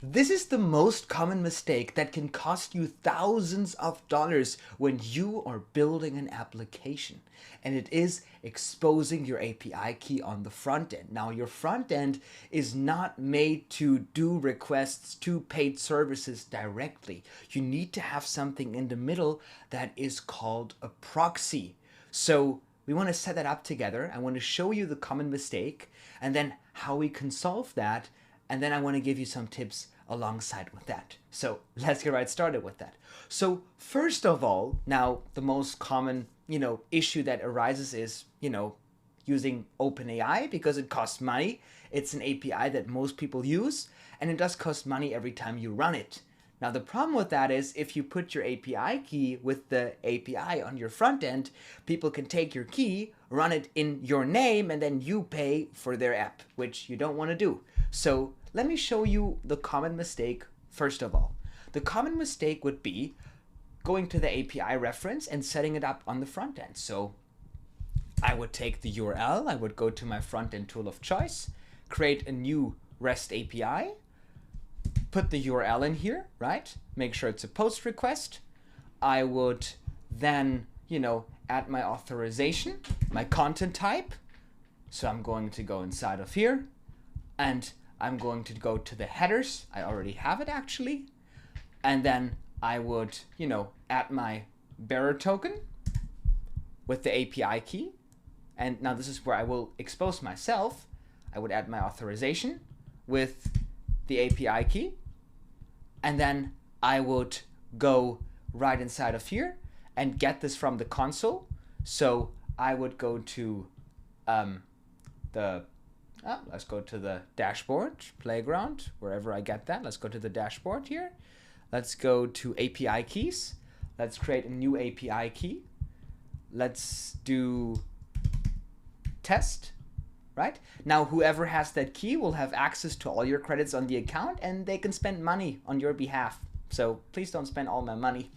This is the most common mistake that can cost you thousands of dollars when you are building an application. And it is exposing your API key on the front end. Now, your front end is not made to do requests to paid services directly. You need to have something in the middle that is called a proxy. So we want to set that up together. I want to show you the common mistake and then how we can solve that. And then I want to give you some tips alongside with that. So let's get right started with that. So first of all, now the most common, issue that arises is, using OpenAI because it costs money. It's an API that most people use, and it does cost money every time you run it. Now the problem with that is if you put your API key with the API on your front end, people can take your key, run it in your name, and then you pay for their app, which you don't want to do. So let me show you the common mistake first of all. The common mistake would be going to the API reference and setting it up on the front end. So I would take the URL, I would go to my front end tool of choice, create a new REST API, put the URL in here, right? Make sure it's a post request. I would then, add my authorization, my content type. So I'm going to go inside of here and I'm going to go to the headers. I already have it actually. And then I would, add my bearer token with the API key. And now this is where I will expose myself. I would add my authorization with the API key. And then I would go right inside of here and get this from the console. So I would go to let's go to the dashboard, playground, wherever I get that. Let's go to the dashboard here. Let's go to API keys. Let's create a new API key. Let's do test, right? Now, whoever has that key will have access to all your credits on the account and they can spend money on your behalf. So please don't spend all my money.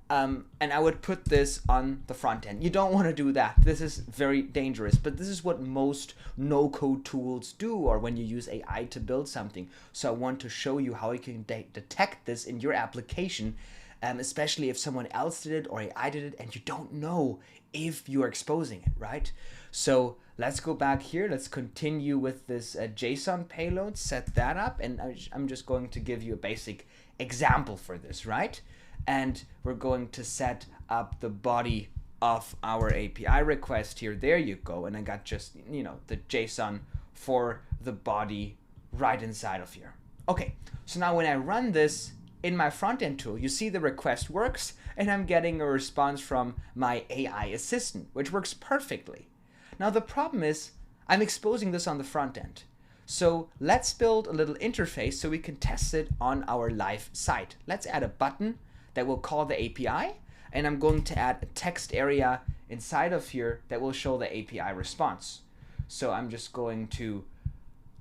And I would put this on the front end. You don't want to do that. This is very dangerous, but this is what most no-code tools do, or when you use AI to build something. So I want to show you how you can detect this in your application, especially if someone else did it or AI did it and you don't know if you're exposing it, right? So let's go back here. Let's continue with this JSON payload, set that up, and I'm just going to give you a basic example for this, right? And we're going to set up the body of our API request here. There you go. And I got just, the JSON for the body right inside of here. Okay, so now when I run this in my front end tool, you see the request works and I'm getting a response from my AI assistant, which works perfectly. Now the problem is I'm exposing this on the front end. So let's build a little interface so we can test it on our live site. Let's add a button that will call the API, and I'm going to add a text area inside of here that will show the API response. So I'm just going to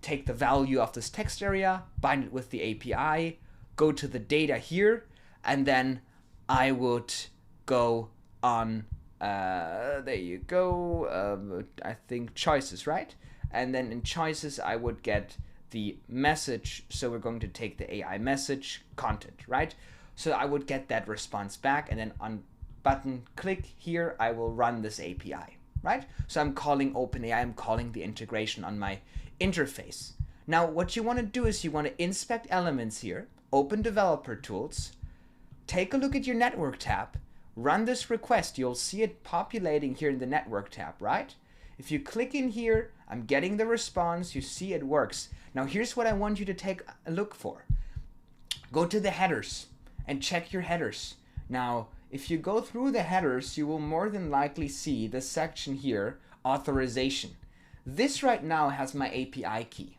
take the value of this text area, bind it with the API, go to the data here, and then I would go on, there you go, I think choices, right? And then in choices, I would get the message. So we're going to take the AI message content, right? So I would get that response back, and then on button click here, I will run this API, right? So I'm calling OpenAI, I'm calling the integration on my interface. Now, what you want to do is you want to inspect elements here, open developer tools, take a look at your network tab, run this request. You'll see it populating here in the network tab, right? If you click in here, I'm getting the response. You see it works. Now, here's what I want you to take a look for. Go to the headers and check your headers. Now, if you go through the headers, you will more than likely see this section here, authorization. This right now has my API key.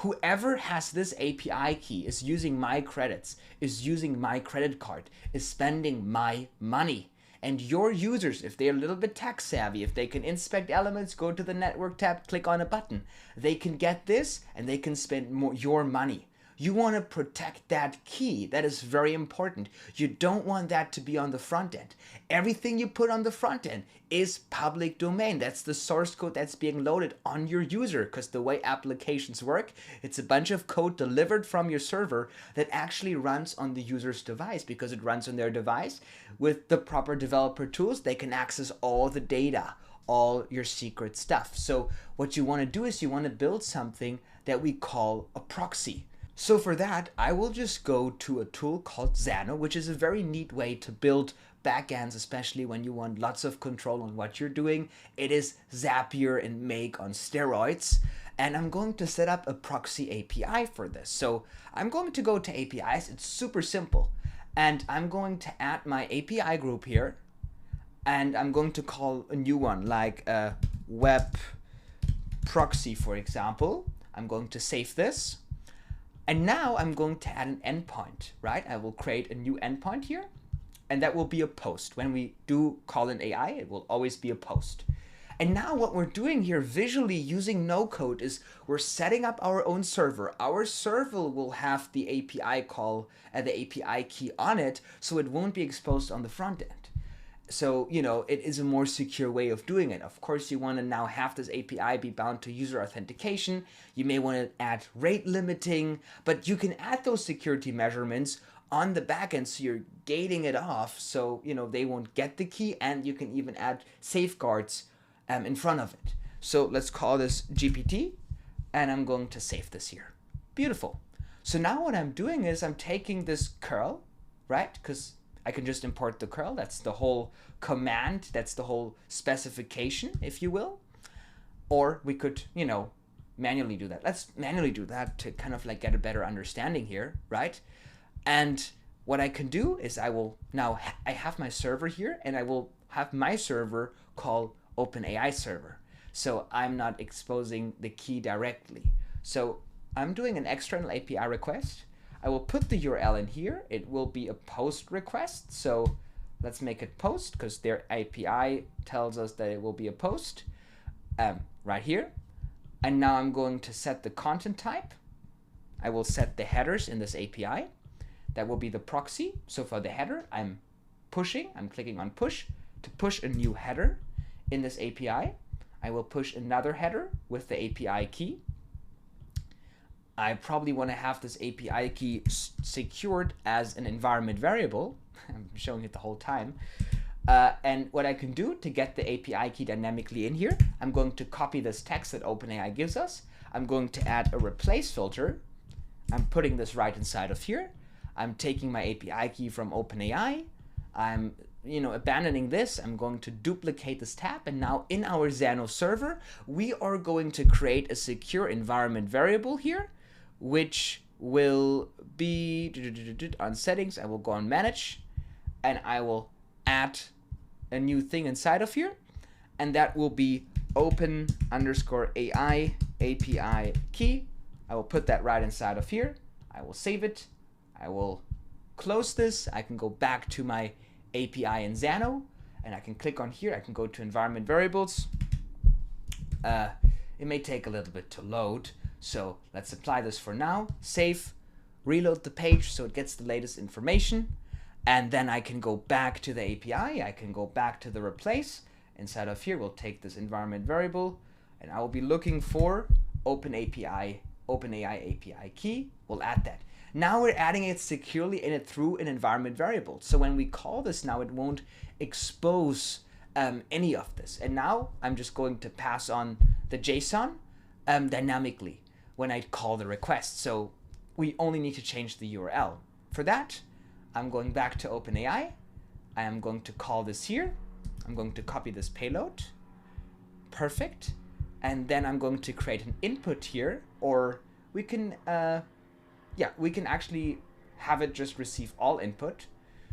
Whoever has this API key is using my credits, is using my credit card, is spending my money. And your users, if they're a little bit tech savvy, if they can inspect elements, go to the network tab, click on a button, they can get this and they can spend your money. you want to protect that key. That is very important. You don't want that to be on the front end. Everything you put on the front end is public domain. That's the source code that's being loaded on your user, because the way applications work, it's a bunch of code delivered from your server that actually runs on the user's device. Because it runs on their device, with the proper developer tools, they can access all the data, all your secret stuff. So what you want to do is you want to build something that we call a proxy. So for that, I will just go to a tool called Xano, which is a very neat way to build backends, especially when you want lots of control on what you're doing. It is Zapier and Make on steroids. And I'm going to set up a proxy API for this. So I'm going to go to APIs. It's super simple. And I'm going to add my API group here. And I'm going to call a new one, like a web proxy, for example. I'm going to save this. And now I'm going to add an endpoint, right? I will create a new endpoint here, and that will be a post. When we do call an AI, it will always be a post. And now what we're doing here visually using NoCode is we're setting up our own server. Our server will have the API call and the API key on it, so it won't be exposed on the front end. So, you know, it is a more secure way of doing it. Of course, you want to now have this API be bound to user authentication. You may want to add rate limiting, but you can add those security measurements on the backend, so you're gating it off so, you know, they won't get the key, and you can even add safeguards in front of it. So let's call this GPT, and I'm going to save this here. Beautiful. So now what I'm doing is I'm taking this curl, right? Because I can just import the curl. That's the whole command. That's the whole specification, if you will. Or we could, you know, manually do that. Let's manually do that to kind of like get a better understanding here, right? And what I can do is I will now, I have my server here, and I will have my server call OpenAI server. So I'm not exposing the key directly. So I'm doing an external API request. I will put the URL in here. It will be a post request. So let's make it post, because their API tells us that it will be a post right here. And now I'm going to set the content type. I will set the headers in this API. That will be the proxy. So for the header, I'm clicking on push to push a new header in this API. I will push another header with the API key. I probably want to have this API key secured as an environment variable. I'm showing it the whole time. And what I can do to get the API key dynamically in here, I'm going to copy this text that OpenAI gives us. I'm going to add a replace filter. I'm putting this right inside of here. I'm taking my API key from OpenAI. I'm abandoning this. I'm going to duplicate this tab, and now in our Xano server, we are going to create a secure environment variable here, which will be on settings. I will go on manage, and I will add a new thing inside of here, and that will be open_AI API key. I will put that right inside of here. I will save it. I will close this. I can go back to my API in Xano, and I can click on here. I can go to environment variables. It may take a little bit to load, so let's apply this for now. Save, reload the page so it gets the latest information, and then I can go back to the API. I can go back to the replace. Inside of here, we'll take this environment variable, and I will be looking for OpenAI API key. We'll add that. Now we're adding it securely in it through an environment variable. So when we call this now, it won't expose any of this. And now I'm just going to pass on the JSON dynamically when I call the request. So we only need to change the URL. For that, I'm going back to OpenAI. I am going to call this here. I'm going to copy this payload. Perfect. And then I'm going to create an input here, or we can we can actually have it just receive all input.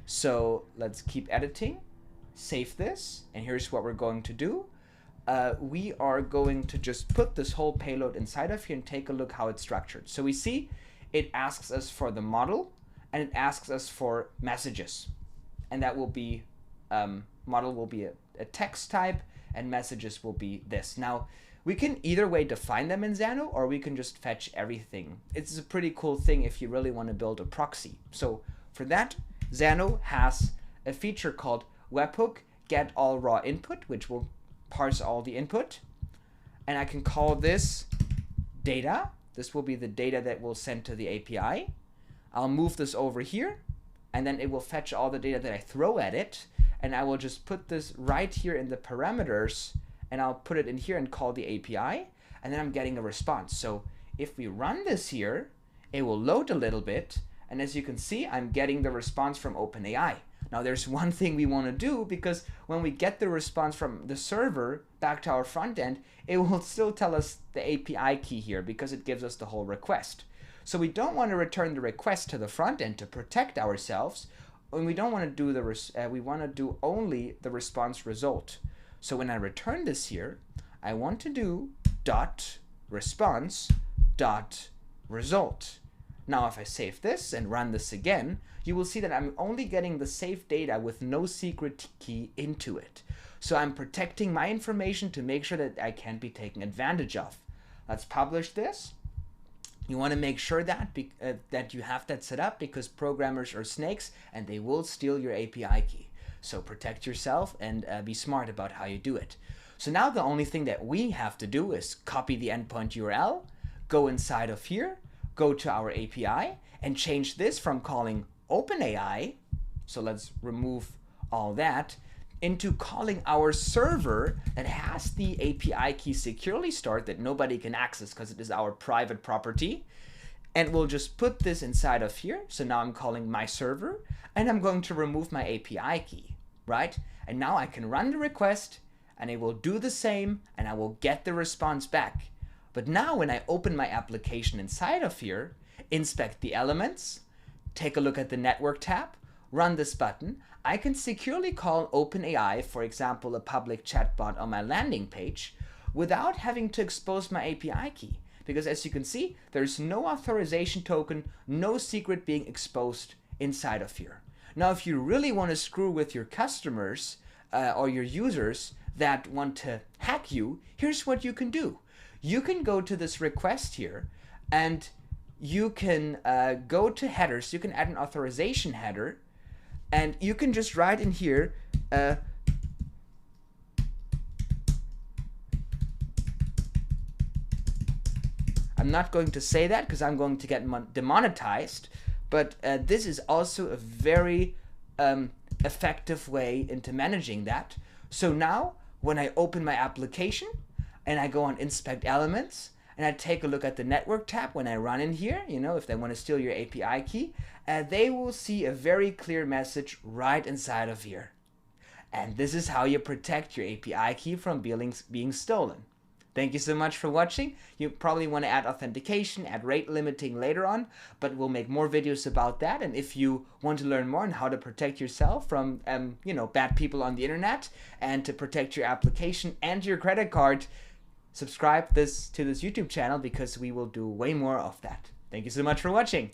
So let's keep editing, save this, and here's what we're going to do. We are going to just put this whole payload inside of here and take a look how it's structured. So we see it asks us for the model, and it asks us for messages. And that will be, model will be a text type, and messages will be this. Now, We can either way define them in Xano, or we can just fetch everything. It's a pretty cool thing if you really want to build a proxy. So for that, Xano has a feature called webhook get all raw input, which will parse all the input. And I can call this data. This will be the data that we'll send to the API. I'll move this over here, and then it will fetch all the data that I throw at it. And I will just put this right here in the parameters, and I'll put it in here and call the API, and then I'm getting a response. So if we run this here, it will load a little bit, and as you can see, I'm getting the response from OpenAI. Now there's one thing we want to do, because when we get the response from the server back to our front end, it will still tell us the API key here because it gives us the whole request. So we don't want to return the request to the front end to protect ourselves, and we don't want to do we want to do only the response result. So when I return this here, I want to do .response.result. Now if I save this and run this again, you will see that I'm only getting the saved data with no secret key into it. So I'm protecting my information to make sure that I can't be taken advantage of. Let's publish this. You want to make sure that that you have that set up, because programmers are snakes and they will steal your API key. So protect yourself and be smart about how you do it. So now the only thing that we have to do is copy the endpoint URL, go inside of here, go to our API, and change this from calling OpenAI, so let's remove all that, into calling our server that has the API key securely stored that nobody can access because it is our private property. And we'll just put this inside of here. So now I'm calling my server, and I'm going to remove my API key, right? And now I can run the request, and it will do the same, and I will get the response back. But now when I open my application inside of here, inspect the elements, take a look at the network tab, run this button, I can securely call OpenAI, for example, a public chatbot on my landing page, without having to expose my API key. Because as you can see, there's no authorization token, no secret being exposed inside of here. Now, if you really want to screw with your customers or your users that want to hack you, here's what you can do. You can go to this request here, and you can go to headers. You can add an authorization header, and you can just write in here I'm not going to say that because I'm going to get demonetized, but this is also a very effective way into managing that. So now when I open my application and I go on inspect elements, and I take a look at the network tab when I run in here, you know, if they want to steal your API key, they will see a very clear message right inside of here. And this is how you protect your API key from being stolen. Thank you so much for watching. You probably want to add authentication, add rate limiting later on, but we'll make more videos about that. And if you want to learn more on how to protect yourself from, bad people on the internet, and to protect your application and your credit card, subscribe to this YouTube channel, because we will do way more of that. Thank you so much for watching.